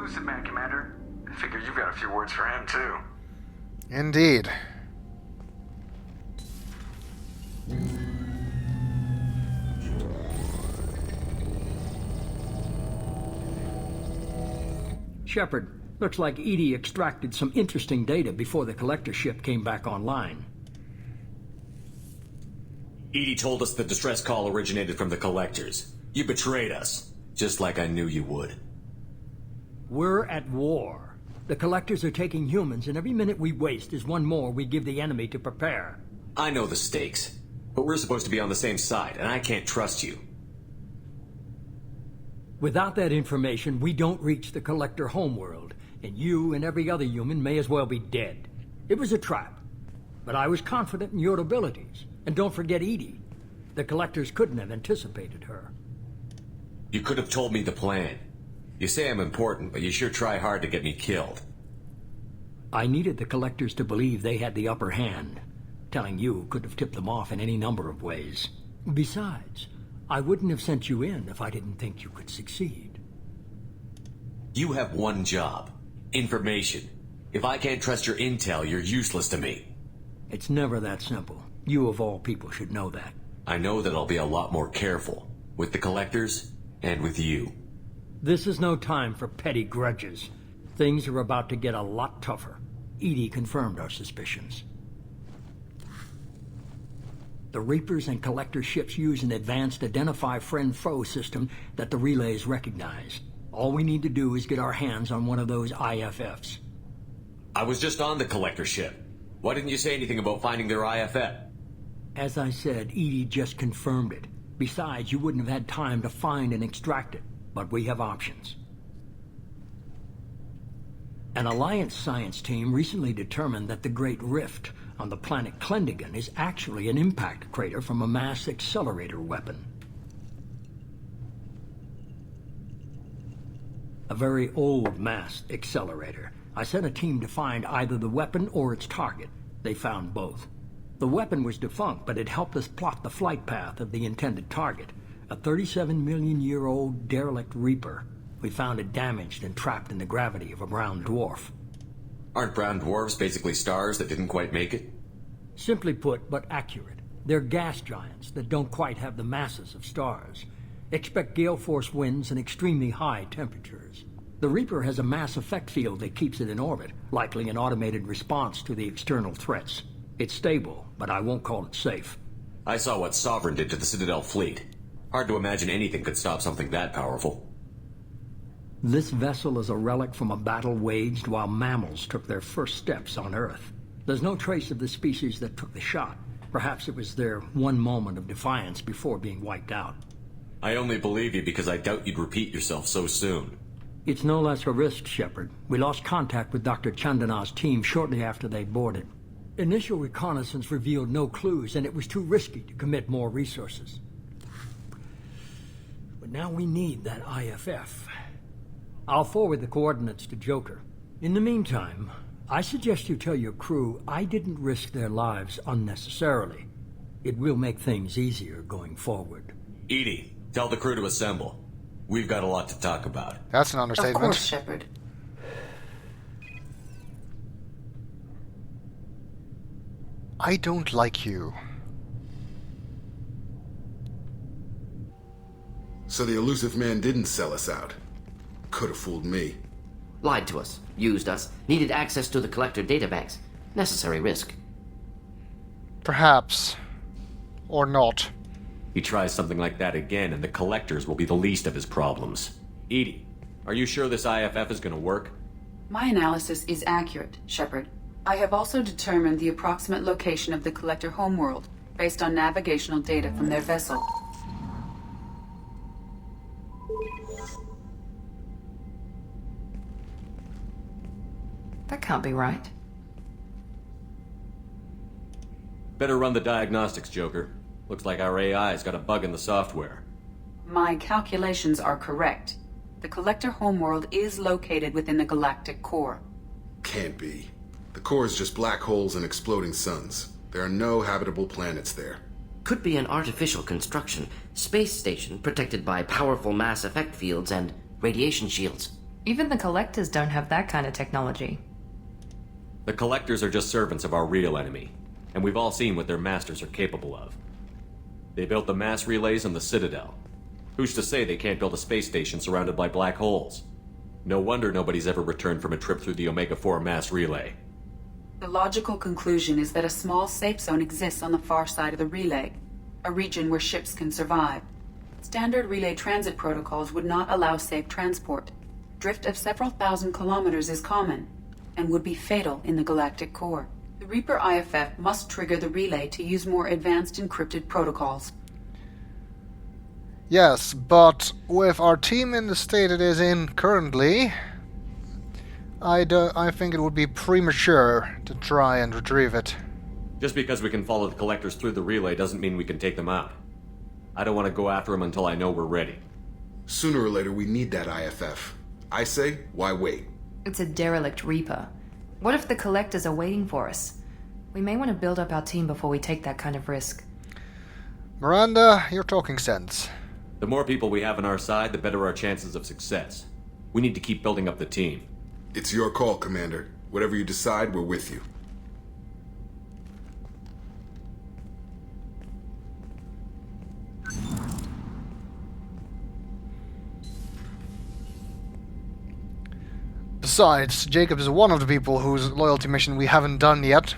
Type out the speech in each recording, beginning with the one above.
Illusive Man, Commander. I figure you've got a few words for him, too. Indeed. Shepard, looks like EDI extracted some interesting data before the collector ship came back online. EDI told us the distress call originated from the collectors. You betrayed us, just like I knew you would. We're at war. The collectors are taking humans, and every minute we waste is one more we give the enemy to prepare. I know the stakes, but we're supposed to be on the same side, and I can't trust you. Without that information, we don't reach the collector homeworld, and you and every other human may as well be dead. It was a trap, but I was confident in your abilities. And don't forget EDI. The collectors couldn't have anticipated her. You could have told me the plan. You say I'm important, but you sure try hard to get me killed. I needed the collectors to believe they had the upper hand. Telling you could have tipped them off in any number of ways. Besides, I wouldn't have sent you in if I didn't think you could succeed. You have one job. Information. If I can't trust your intel, you're useless to me. It's never that simple. You of all people should know that. I know that I'll be a lot more careful. With the collectors, and with you. This is no time for petty grudges. Things are about to get a lot tougher. EDI confirmed our suspicions. The Reapers and Collector ships use an advanced Identify Friend-Foe system that the relays recognize. All we need to do is get our hands on one of those IFFs. I was just on the Collector ship. Why didn't you say anything about finding their IFF? As I said, EDI just confirmed it. Besides, you wouldn't have had time to find and extract it. But we have options. An Alliance science team recently determined that the Great Rift on the planet Klendigan is actually an impact crater from a mass accelerator weapon. A very old mass accelerator. I sent a team to find either the weapon or its target. They found both. The weapon was defunct, but it helped us plot the flight path of the intended target. A 37-million-year-old derelict Reaper. We found it damaged and trapped in the gravity of a brown dwarf. Aren't brown dwarfs basically stars that didn't quite make it? Simply put, but accurate. They're gas giants that don't quite have the masses of stars. Expect gale force winds and extremely high temperatures. The Reaper has a mass effect field that keeps it in orbit, likely an automated response to the external threats. It's stable, but I won't call it safe. I saw what Sovereign did to the Citadel fleet. Hard to imagine anything could stop something that powerful. This vessel is a relic from a battle waged while mammals took their first steps on Earth. There's no trace of the species that took the shot. Perhaps it was their one moment of defiance before being wiped out. I only believe you because I doubt you'd repeat yourself so soon. It's no less a risk, Shepard. We lost contact with Dr. Chandana's team shortly after they boarded. Initial reconnaissance revealed no clues, and it was too risky to commit more resources. But now we need that IFF. I'll forward the coordinates to Joker. In the meantime, I suggest you tell your crew I didn't risk their lives unnecessarily. It will make things easier going forward. EDI, tell the crew to assemble. We've got a lot to talk about. That's an understatement. Of course, Shepard. I don't like you. So the Illusive Man didn't sell us out. Could have fooled me. Lied to us, used us, needed access to the Collector databanks. Necessary risk. Perhaps. Or not. He tries something like that again, and the Collectors will be the least of his problems. EDI, are you sure this IFF is going to work? My analysis is accurate, Shepard. I have also determined the approximate location of the Collector homeworld, based on navigational data from their vessel. That can't be right. Better run the diagnostics, Joker. Looks like our AI's got a bug in the software. My calculations are correct. The Collector homeworld is located within the galactic core. Can't be. The core is just black holes and exploding suns. There are no habitable planets there. Could be an artificial construction, space station protected by powerful mass effect fields and radiation shields. Even the Collectors don't have that kind of technology. The Collectors are just servants of our real enemy, and we've all seen what their masters are capable of. They built the mass relays on the Citadel. Who's to say they can't build a space station surrounded by black holes? No wonder nobody's ever returned from a trip through the Omega-4 mass relay. The logical conclusion is that a small safe zone exists on the far side of the relay, a region where ships can survive. Standard relay transit protocols would not allow safe transport. Drift of several thousand kilometers is common, and would be fatal in the galactic core. The Reaper IFF must trigger the relay to use more advanced encrypted protocols. Yes, but with our team in the state it is in currently, I think it would be premature to try and retrieve it. Just because we can follow the Collectors through the relay doesn't mean we can take them out. I don't want to go after them until I know we're ready. Sooner or later, we need that IFF. I say, why wait? It's a derelict Reaper. What if the Collectors are waiting for us? We may want to build up our team before we take that kind of risk. Miranda, you're talking sense. The more people we have on our side, the better our chances of success. We need to keep building up the team. It's your call, Commander. Whatever you decide, we're with you. Besides, Jacob is one of the people whose loyalty mission we haven't done yet.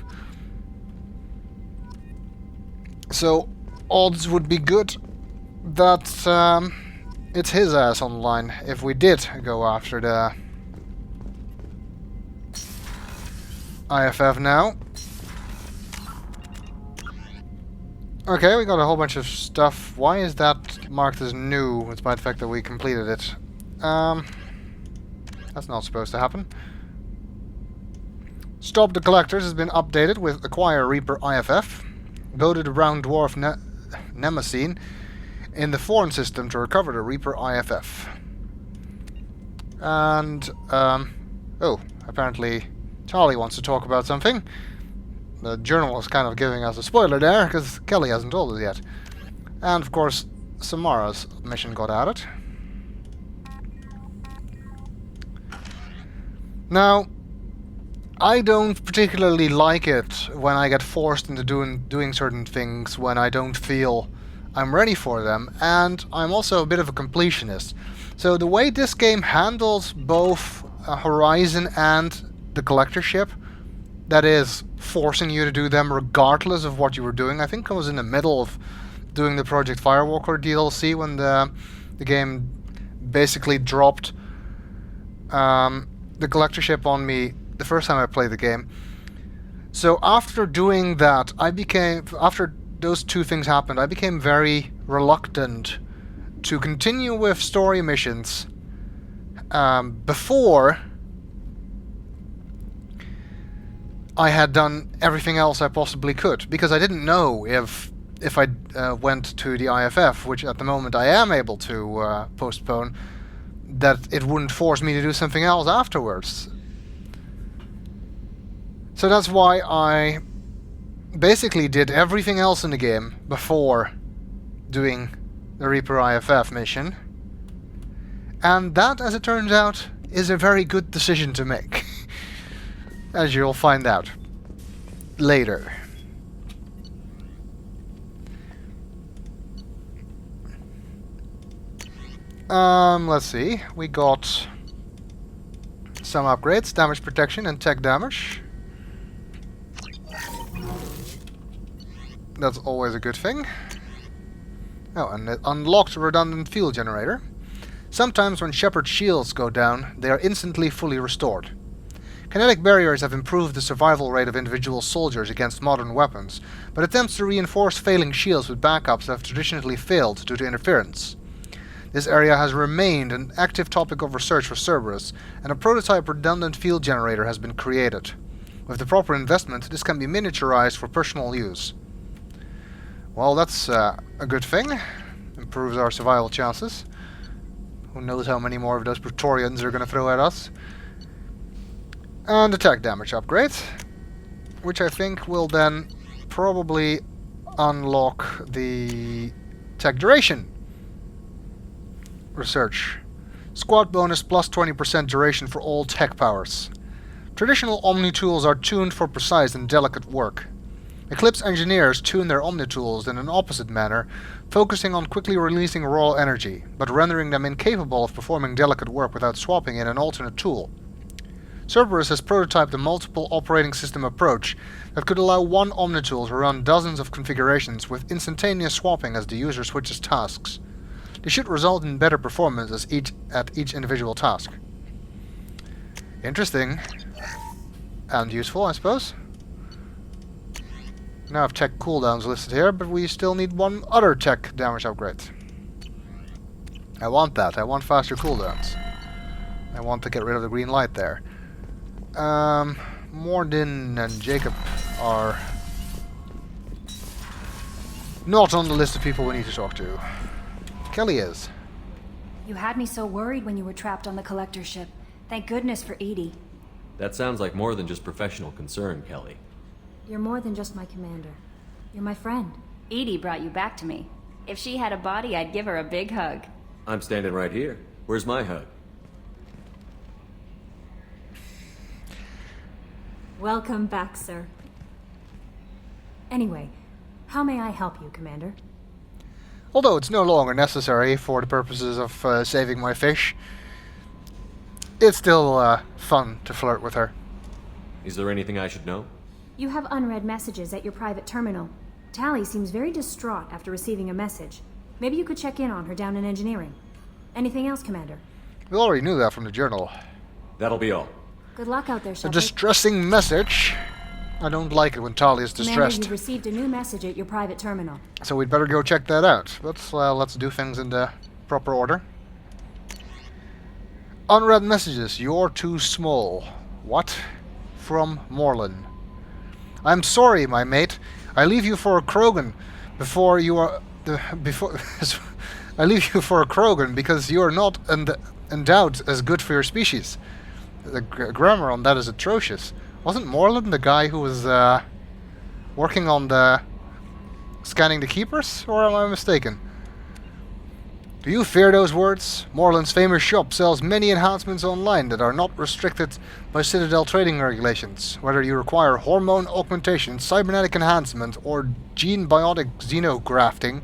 So, odds would be good that it's his ass on the line if we did go after the IFF now. Okay, we got a whole bunch of stuff. Why is that marked as new, despite the fact that we completed it? That's not supposed to happen. Stop the Collectors has been updated with Acquire Reaper IFF. Go to the Brown Dwarf Nemesine in the Foreign system to recover the Reaper IFF. And, oh, apparently Charlie wants to talk about something. The journal is kind of giving us a spoiler there, because Kelly hasn't told us yet. And, of course, Samara's mission got added. Now, I don't particularly like it when I get forced into doing certain things when I don't feel I'm ready for them, and I'm also a bit of a completionist. So the way this game handles both Horizon and the Collector ship, that is, forcing you to do them regardless of what you were doing. I think I was in the middle of doing the Project Firewalker DLC when the game basically dropped the Collector ship on me the first time I played the game. So after doing that, after those two things happened, I became very reluctant to continue with story missions before I had done everything else I possibly could, because I didn't know if I went to the IFF, which at the moment I am able to postpone, that it wouldn't force me to do something else afterwards. So that's why I basically did everything else in the game before doing the Reaper IFF mission. And that, as it turns out, is a very good decision to make. As you'll find out later. Let's see. We got some upgrades, damage protection and tech damage. That's always a good thing. Oh, and it unlocked a redundant fuel generator. Sometimes when Shepard's shields go down, they are instantly fully restored. Kinetic barriers have improved the survival rate of individual soldiers against modern weapons, but attempts to reinforce failing shields with backups have traditionally failed due to interference. This area has remained an active topic of research for Cerberus, and a prototype redundant field generator has been created. With the proper investment, this can be miniaturized for personal use. Well, that's a good thing. Improves our survival chances. Who knows how many more of those Praetorians are going to throw at us. And attack damage upgrade, which I think will then probably unlock the tech duration research. Squad bonus plus 20% duration for all tech powers. Traditional Omni tools are tuned for precise and delicate work. Eclipse engineers tune their Omni tools in an opposite manner, focusing on quickly releasing raw energy, but rendering them incapable of performing delicate work without swapping in an alternate tool. Cerberus has prototyped a multiple operating system approach that could allow one Omni tool to run dozens of configurations with instantaneous swapping as the user switches tasks. This should result in better performance at each individual task. Interesting. And useful, I suppose. Now I have tech cooldowns listed here, but we still need one other tech damage upgrade. I want that. I want faster cooldowns. I want to get rid of the green light there. Mordin and Jacob are not on the list of people we need to talk to. Kelly is. You had me so worried when you were trapped on the collector ship. Thank goodness for Edie. That sounds like more than just professional concern, Kelly. You're more than just my commander. You're my friend. Edie brought you back to me. If she had a body, I'd give her a big hug. I'm standing right here. Where's my hug? Welcome back, sir. Anyway, how may I help you, Commander? Although it's no longer necessary for the purposes of saving my fish, it's still fun to flirt with her. Is there anything I should know? You have unread messages at your private terminal. Tally seems very distraught after receiving a message. Maybe you could check in on her down in engineering. Anything else, Commander? We already knew that from the journal. That'll be all. Good luck out there, A Shepard. distressing message. I don't like it when Tali is Commander, distressed. you've received a new message at your private terminal. So we'd better go check that out. But let's do things in the proper order. Unread messages. You're too small. What? From Morlin. I'm sorry, my mate. I leave you for a Krogan before you are... I leave you for a Krogan because you are not endowed as good for your species. The grammar on that is atrocious. Wasn't Morlin the guy who was working on the scanning the keepers, or am I mistaken? Do you fear those words? Morlin's famous shop sells many enhancements online that are not restricted by Citadel trading regulations. Whether you require hormone augmentation, cybernetic enhancement, or gene biotic xenografting,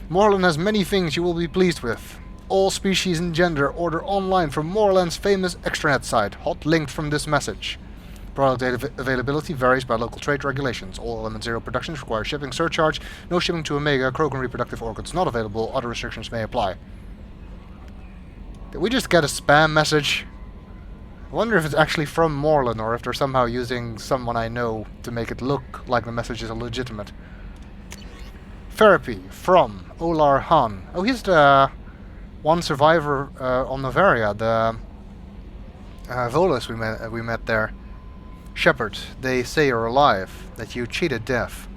Morlin has many things you will be pleased with. All species and gender order online from Morland's famous extranet site, hot linked from this message. Product availability varies by local trade regulations. All Element Zero productions require shipping surcharge. No shipping to Omega. Krogan reproductive organs not available. Other restrictions may apply. Did we just get a spam message? I wonder if it's actually from Morlan, or if they're somehow using someone I know to make it look like the message is illegitimate. Therapy from Olar Han. Oh, he's the one survivor on Novaria, the Volus we met there. Shepard, they say you're alive, that you cheated death.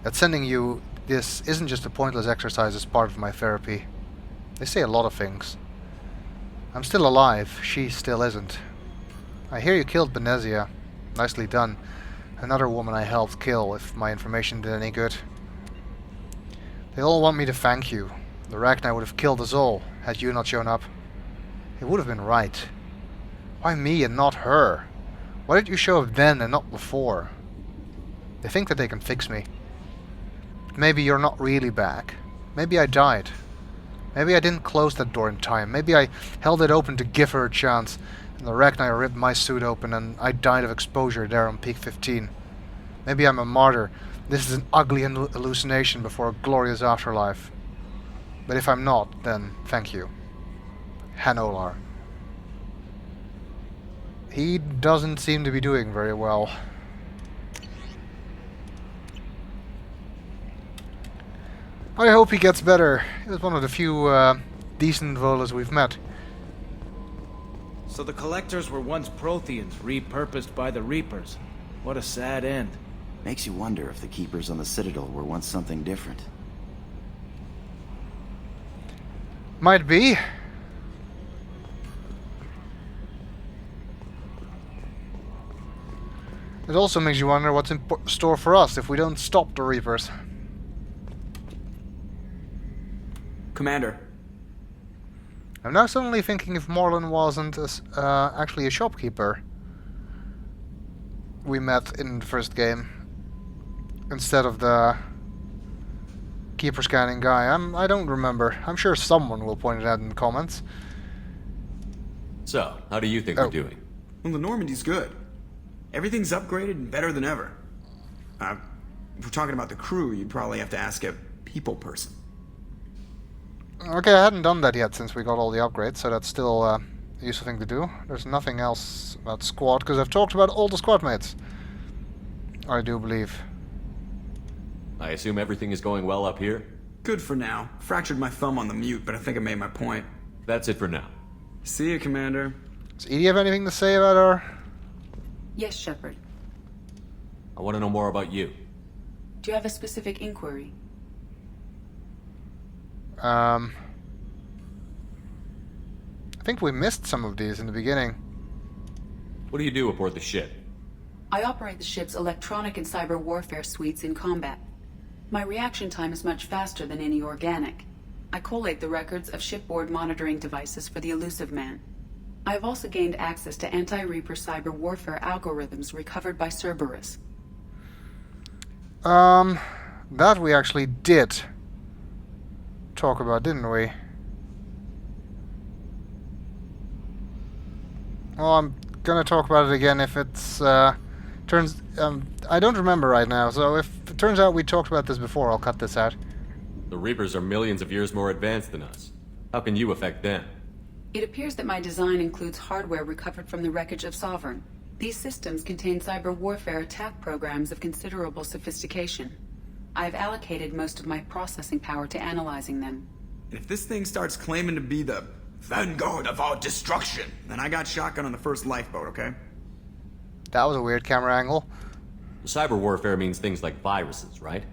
That sending you this isn't just a pointless exercise as part of my therapy. They say a lot of things. I'm still alive, she still isn't. I hear you killed Benezia. Nicely done. Another woman I helped kill, if my information did any good. They all want me to thank you. The Ragnar would have killed us all, had you not shown up. It would have been right. Why me and not her? Why did you show up then and not before? They think that they can fix me. But maybe you're not really back. Maybe I died. Maybe I didn't close that door in time. Maybe I held it open to give her a chance, and the Ragnar ripped my suit open and I died of exposure there on Peak 15. Maybe I'm a martyr. This is an ugly hallucination before a glorious afterlife. But if I'm not, then thank you. Hanolar. He doesn't seem to be doing very well. I hope he gets better. He was one of the few decent Volas we've met. So the Collectors were once Protheans, repurposed by the Reapers. What a sad end. Makes you wonder if the Keepers on the Citadel were once something different. Might be. It also makes you wonder what's in store for us if we don't stop the Reapers. Commander. I'm now suddenly thinking if Morlun wasn't actually a shopkeeper we met in the first game, instead of the keeper scanning guy. I don't remember. I'm sure someone will point it out in the comments. So, how do you think we're doing? Well, the Normandy's good. Everything's upgraded and better than ever. If we're talking about the crew, you'd probably have to ask a people person. Okay, I hadn't done that yet since we got all the upgrades, so that's still a useful thing to do. There's nothing else about squad, because I've talked about all the squad mates. I do believe. I assume everything is going well up here? Good for now. Fractured my thumb on the mute, but I think I made my point. That's it for now. See you, Commander. Does Edie have anything to say about her? Yes, Shepard. I want to know more about you. Do you have a specific inquiry? I think we missed some of these in the beginning. What do you do aboard the ship? I operate the ship's electronic and cyber warfare suites in combat. My reaction time is much faster than any organic. I collate the records of shipboard monitoring devices for the Illusive Man. I have also gained access to anti-Reaper cyber warfare algorithms recovered by Cerberus. That we actually did talk about, didn't we? Well, I'm gonna talk about it again if it's turns. I don't remember right now, so if it turns out we talked about this before, I'll cut this out. The Reapers are millions of years more advanced than us. How can you affect them? It appears that my design includes hardware recovered from the wreckage of Sovereign. These systems contain cyber warfare attack programs of considerable sophistication. I have allocated most of my processing power to analyzing them. And if this thing starts claiming to be the vanguard of our destruction, then I got shotgun on the first lifeboat, okay? That was a weird camera angle. Cyber warfare means things like viruses, right?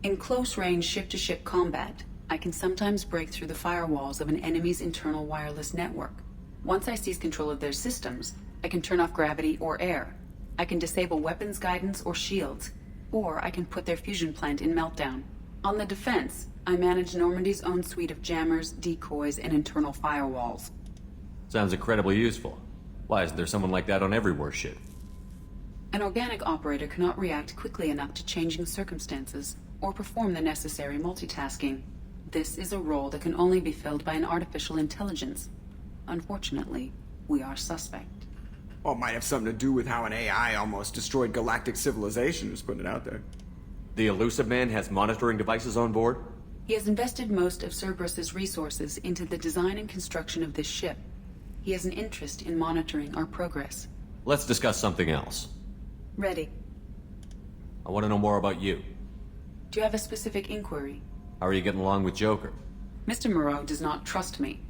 In close-range ship-to-ship combat, I can sometimes break through the firewalls of an enemy's internal wireless network. Once I seize control of their systems, I can turn off gravity or air. I can disable weapons guidance or shields, or I can put their fusion plant in meltdown. On the defense, I manage Normandy's own suite of jammers, decoys, and internal firewalls. Sounds incredibly useful. Why isn't there someone like that on every warship? An organic operator cannot react quickly enough to changing circumstances or perform the necessary multitasking. This is a role that can only be filled by an artificial intelligence. Unfortunately, we are suspect. Well, it might have something to do with how an AI almost destroyed galactic civilization, just putting it out there. The Illusive Man has monitoring devices on board? He has invested most of Cerberus's resources into the design and construction of this ship. He has an interest in monitoring our progress. Let's discuss something else. Ready. I want to know more about you. Do you have a specific inquiry? How are you getting along with Joker? Mr. Moreau does not trust me.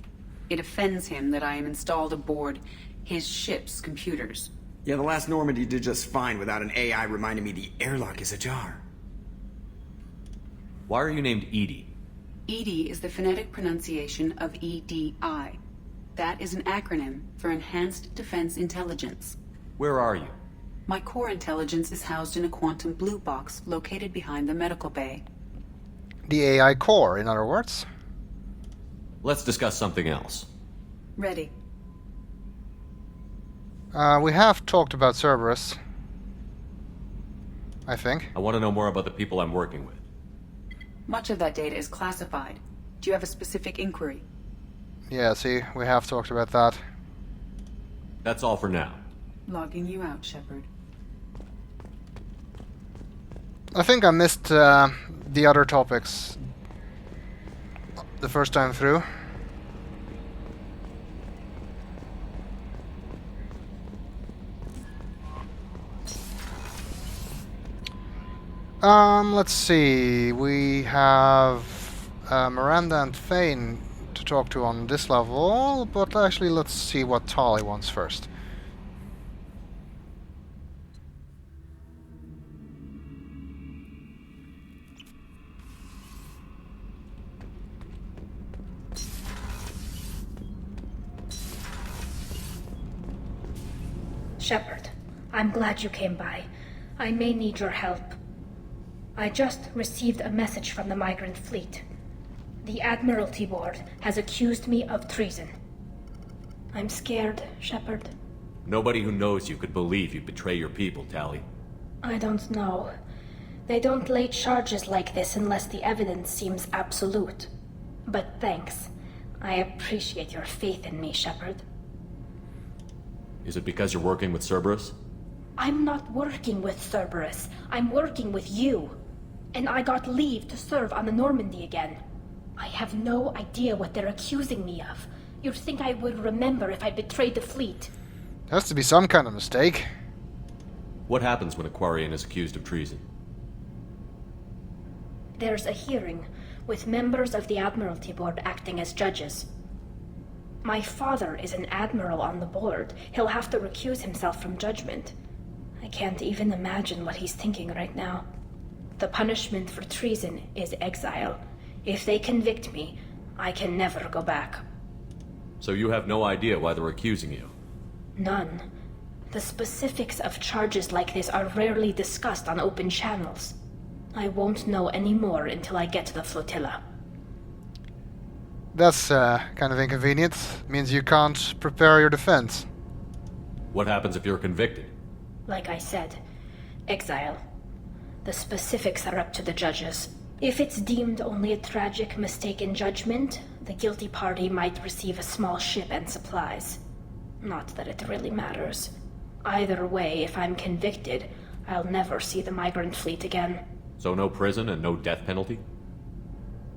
It offends him that I am installed aboard his ship's computers. Yeah, the last Normandy did just fine without an AI reminding me the airlock is ajar. Why are you named Edie? EDI is the phonetic pronunciation of EDI. That is an acronym for Enhanced Defense Intelligence. Where are you? My core intelligence is housed in a quantum blue box located behind the medical bay. The AI core, in other words. Let's discuss something else. Ready. We have talked about Cerberus, I think. I want to know more about the people I'm working with. Much of that data is classified. Do you have a specific inquiry? Yeah, see, we have talked about that. That's all for now. Logging you out, Shepard. I think I missed the other topics the first time through. Let's see. We have Miranda and Thane to talk to on this level, but actually let's see what Tali wants first. Shepard, I'm glad you came by. I may need your help. I just received a message from the migrant fleet. The Admiralty Board has accused me of treason. I'm scared, Shepard. Nobody who knows you could believe you'd betray your people, Tally. I don't know. They don't lay charges like this unless the evidence seems absolute. But thanks. I appreciate your faith in me, Shepard. Is it because you're working with Cerberus? I'm not working with Cerberus. I'm working with you. And I got leave to serve on the Normandy again. I have no idea what they're accusing me of. You'd think I would remember if I betrayed the fleet. Has to be some kind of mistake. What happens when a Quarian is accused of treason? There's a hearing, with members of the Admiralty Board acting as judges. My father is an admiral on the board. He'll have to recuse himself from judgment. I can't even imagine what he's thinking right now. The punishment for treason is exile. If they convict me, I can never go back. So you have no idea why they're accusing you? None. The specifics of charges like this are rarely discussed on open channels. I won't know any more until I get to the flotilla. That's kind of inconvenient. Means you can't prepare your defense. What happens if you're convicted? Like I said, exile. The specifics are up to the judges. If it's deemed only a tragic mistake in judgment, the guilty party might receive a small ship and supplies. Not that it really matters. Either way, if I'm convicted, I'll never see the migrant fleet again. So no prison and no death penalty?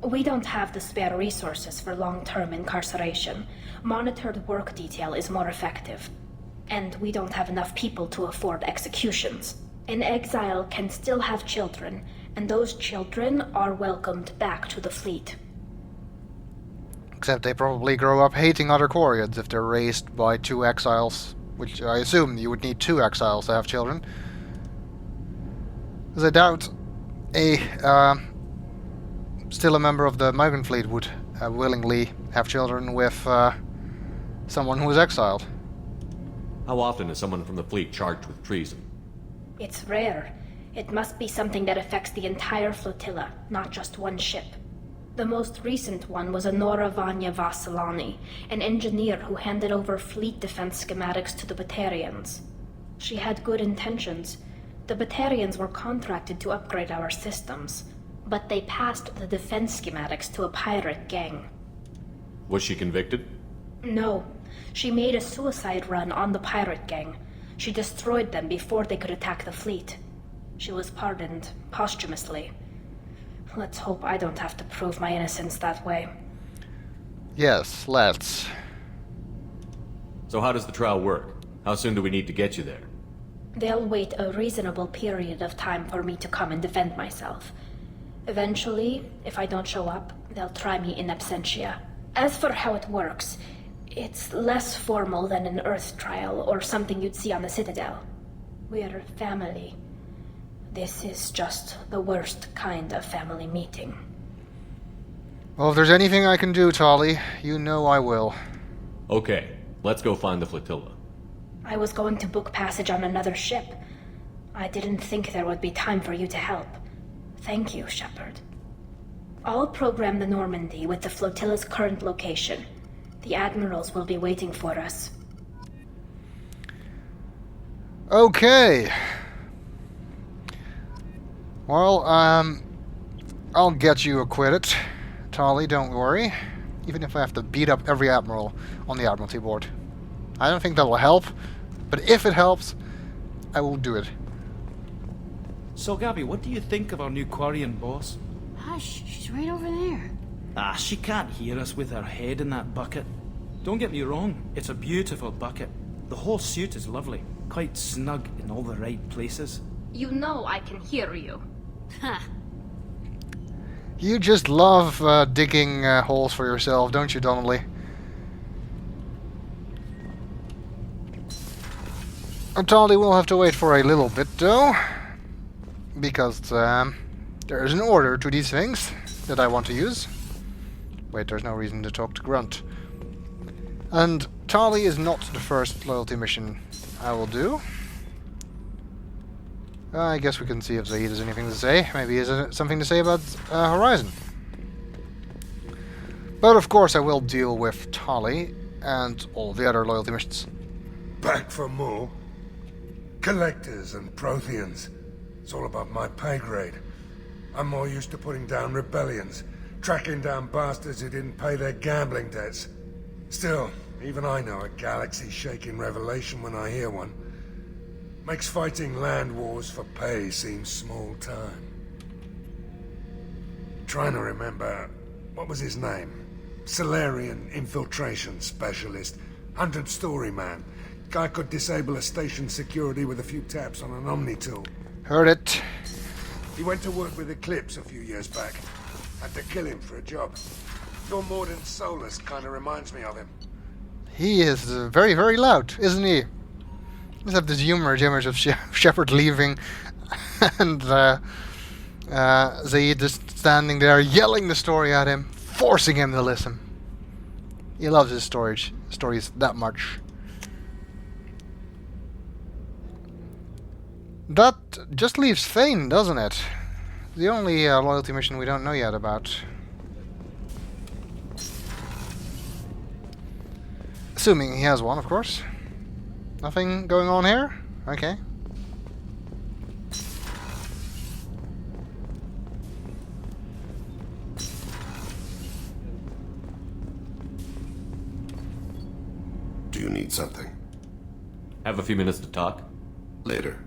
We don't have the spare resources for long-term incarceration. Monitored work detail is more effective. And we don't have enough people to afford executions. An exile can still have children, and those children are welcomed back to the fleet. Except they probably grow up hating other Quarians if they're raised by two exiles, which I assume you would need two exiles to have children. Because I doubt still a member of the migrant fleet would willingly have children with someone who is exiled. How often is someone from the fleet charged with treason? It's rare. It must be something that affects the entire flotilla, not just one ship. The most recent one was Honora Vanya Vassilani, an engineer who handed over fleet defense schematics to the Batarians. She had good intentions. The Batarians were contracted to upgrade our systems, but they passed the defense schematics to a pirate gang. Was she convicted? No. She made a suicide run on the pirate gang. She destroyed them before they could attack the fleet. She was pardoned posthumously. Let's hope I don't have to prove my innocence that way. Yes, let's. So how does the trial work? How soon do we need to get you there? They'll wait a reasonable period of time for me to come and defend myself. Eventually, if I don't show up, they'll try me in absentia. As for how it works, it's less formal than an Earth trial or something you'd see on the Citadel. We're family. This is just the worst kind of family meeting. Well, if there's anything I can do, Tali, you know I will. Okay, let's go find the flotilla. I was going to book passage on another ship. I didn't think there would be time for you to help. Thank you, Shepard. I'll program the Normandy with the flotilla's current location. The admirals will be waiting for us. Okay. Well, I'll get you acquitted. Tali, don't worry. Even if I have to beat up every admiral on the Admiralty Board. I don't think that will help, but if it helps, I will do it. So, Gabby, what do you think of our new Quarian boss? Hush, she's right over there. Ah, she can't hear us with her head in that bucket. Don't get me wrong, it's a beautiful bucket. The whole suit is lovely, quite snug in all the right places. You know I can hear you. Ha! You just love digging holes for yourself, don't you, Donnelly? Tali will have to wait for a little bit, though. Because there is an order to these things that I want to use. Wait, there's no reason to talk to Grunt. And Tali is not the first loyalty mission I will do. I guess we can see if Zaid has anything to say. Maybe he has something to say about Horizon. But of course I will deal with Tali and all the other loyalty missions. Back for more? Collectors and Protheans. It's all above my pay grade. I'm more used to putting down rebellions, tracking down bastards who didn't pay their gambling debts. Still, even I know a galaxy-shaking revelation when I hear one. Makes fighting land wars for pay seem small time. Trying to remember, what was his name? Solarian infiltration specialist. 100-story man. Guy could disable a station security with a few taps on an Omni tool. Heard it. He went to work with Eclipse a few years back. Had to kill him for a job. Your Mordant Solus kind of reminds me of him. He is very, very loud, isn't he? Let's have this humorous image of Shepard leaving and Zaid just standing there yelling the story at him, forcing him to listen. He loves his stories that much. That just leaves Thane, doesn't it? The only loyalty mission we don't know yet about. Assuming he has one, of course. Nothing going on here? Okay. Do you need something? Have a few minutes to talk? Later.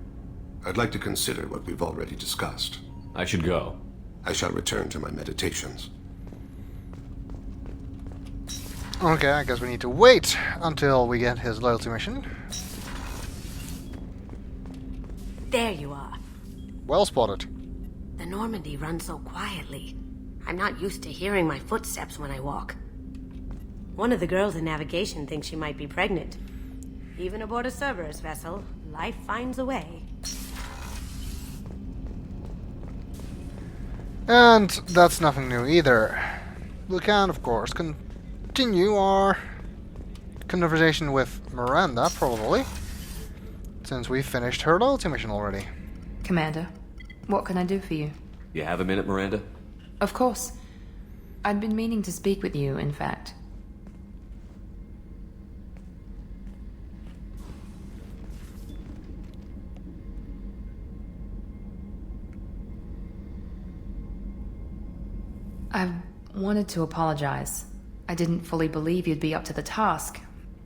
I'd like to consider what we've already discussed. I should go. I shall return to my meditations. Okay, I guess we need to wait until we get his loyalty mission. There you are. Well spotted. The Normandy runs so quietly. I'm not used to hearing my footsteps when I walk. One of the girls in navigation thinks she might be pregnant. Even aboard a Cerberus vessel, life finds a way. And that's nothing new either. We can, of course, continue our conversation with Miranda, probably, since we finished her loyalty mission already. Commander, what can I do for you? You have a minute, Miranda? Of course. I'd been meaning to speak with you, in fact. I wanted to apologize. I didn't fully believe you'd be up to the task,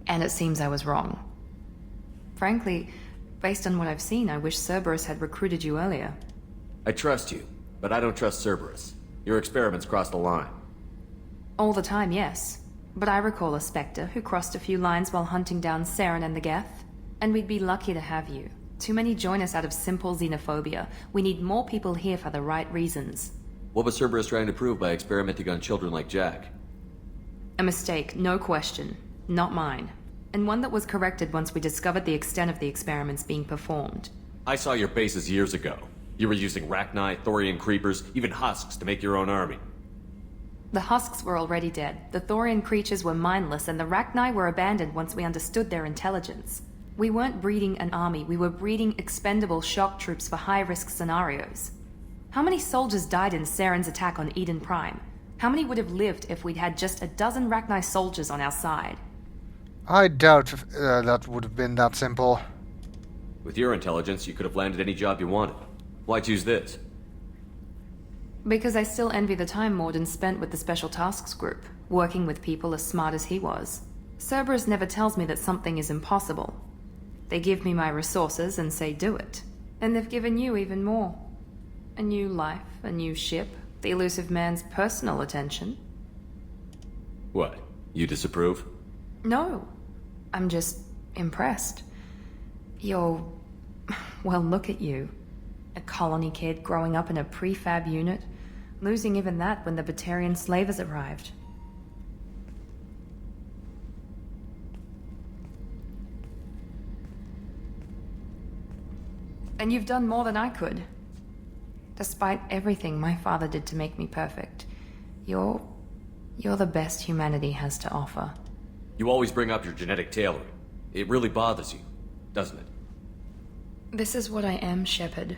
and it seems I was wrong. Frankly, based on what I've seen, I wish Cerberus had recruited you earlier. I trust you, but I don't trust Cerberus. Your experiments crossed the line. All the time, yes. But I recall a Spectre who crossed a few lines while hunting down Saren and the Geth. And we'd be lucky to have you. Too many join us out of simple xenophobia. We need more people here for the right reasons. What was Cerberus trying to prove by experimenting on children like Jack? A mistake, no question. Not mine. And one that was corrected once we discovered the extent of the experiments being performed. I saw your bases years ago. You were using Rachni, Thorian creepers, even husks to make your own army. The husks were already dead, the Thorian creatures were mindless, and the Rachni were abandoned once we understood their intelligence. We weren't breeding an army, we were breeding expendable shock troops for high-risk scenarios. How many soldiers died in Saren's attack on Eden Prime? How many would have lived if we'd had just a dozen Rachni soldiers on our side? I doubt that would have been that simple. With your intelligence, you could have landed any job you wanted. Why choose this? Because I still envy the time Morden spent with the Special Tasks Group, working with people as smart as he was. Cerberus never tells me that something is impossible. They give me my resources and say do it. And they've given you even more. A new life, a new ship, the Illusive Man's personal attention. What? You disapprove? No. I'm just impressed. You're... well, look at you. A colony kid growing up in a prefab unit, losing even that when the Batarian slavers arrived. And you've done more than I could. Despite everything my father did to make me perfect, you're the best humanity has to offer. You always bring up your genetic tailoring. It really bothers you, doesn't it? This is what I am, Shepard.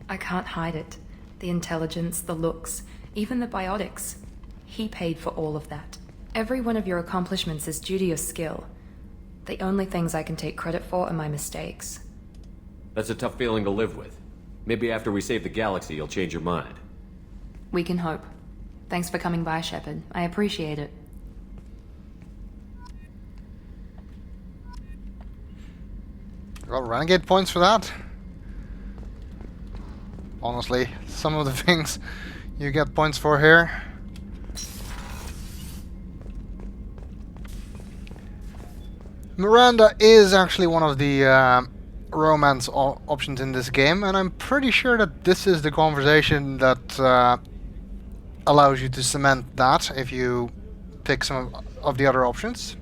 I can't hide it. The intelligence, the looks, even the biotics. He paid for all of that. Every one of your accomplishments is due to your skill. The only things I can take credit for are my mistakes. That's a tough feeling to live with. Maybe after we save the galaxy, you'll change your mind. We can hope. Thanks for coming by, Shepard. I appreciate it. Got renegade points for that. Honestly, some of the things you get points for here. Miranda is actually one of the romance options in this game, and I'm pretty sure that this is the conversation that allows you to cement that if you pick some of the other options.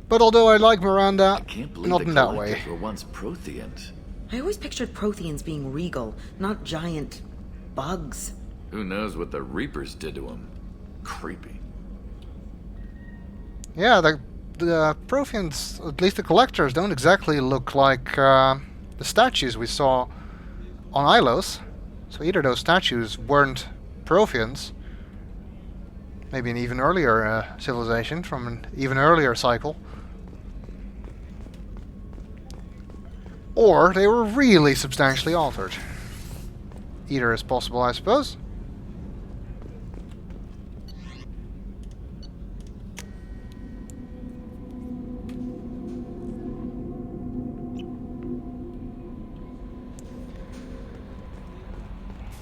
But although I like Miranda, not in that way. Were once Protheans. I always pictured Protheans being regal, not giant bugs. Who knows what the Reapers did to them? Creepy. Yeah, the Protheans, at least the collectors, don't exactly look like the statues we saw on Ilos. So either those statues weren't Protheans, maybe an even earlier civilization from an even earlier cycle, or they were really substantially altered. Either is possible, I suppose.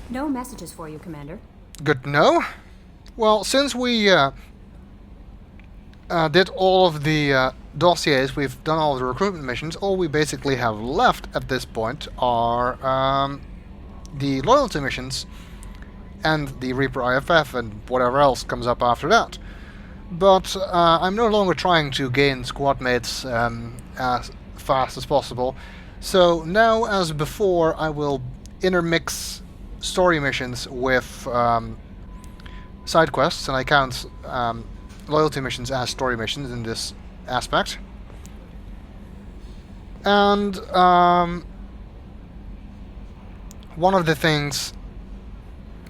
No messages for you, Commander. Good to know. Well, since we did all of the dossiers, we've done all the recruitment missions, all we basically have left at this point are the loyalty missions and the Reaper IFF and whatever else comes up after that. But I'm no longer trying to gain squad mates as fast as possible. So now, as before, I will intermix story missions with side quests, and I count loyalty missions as story missions in this aspect. And one of the things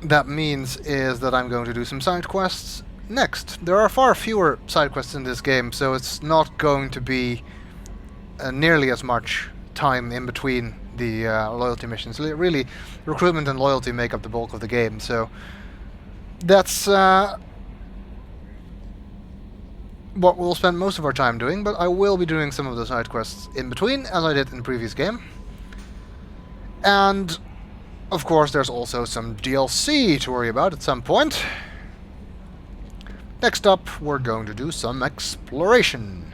that means is that I'm going to do some side quests next. There are far fewer side quests in this game, so it's not going to be nearly as much time in between the loyalty missions. Really, recruitment and loyalty make up the bulk of the game, so that's what we'll spend most of our time doing, but I will be doing some of the side quests in between, as I did in the previous game. And, of course, there's also some DLC to worry about at some point. Next up, we're going to do some exploration.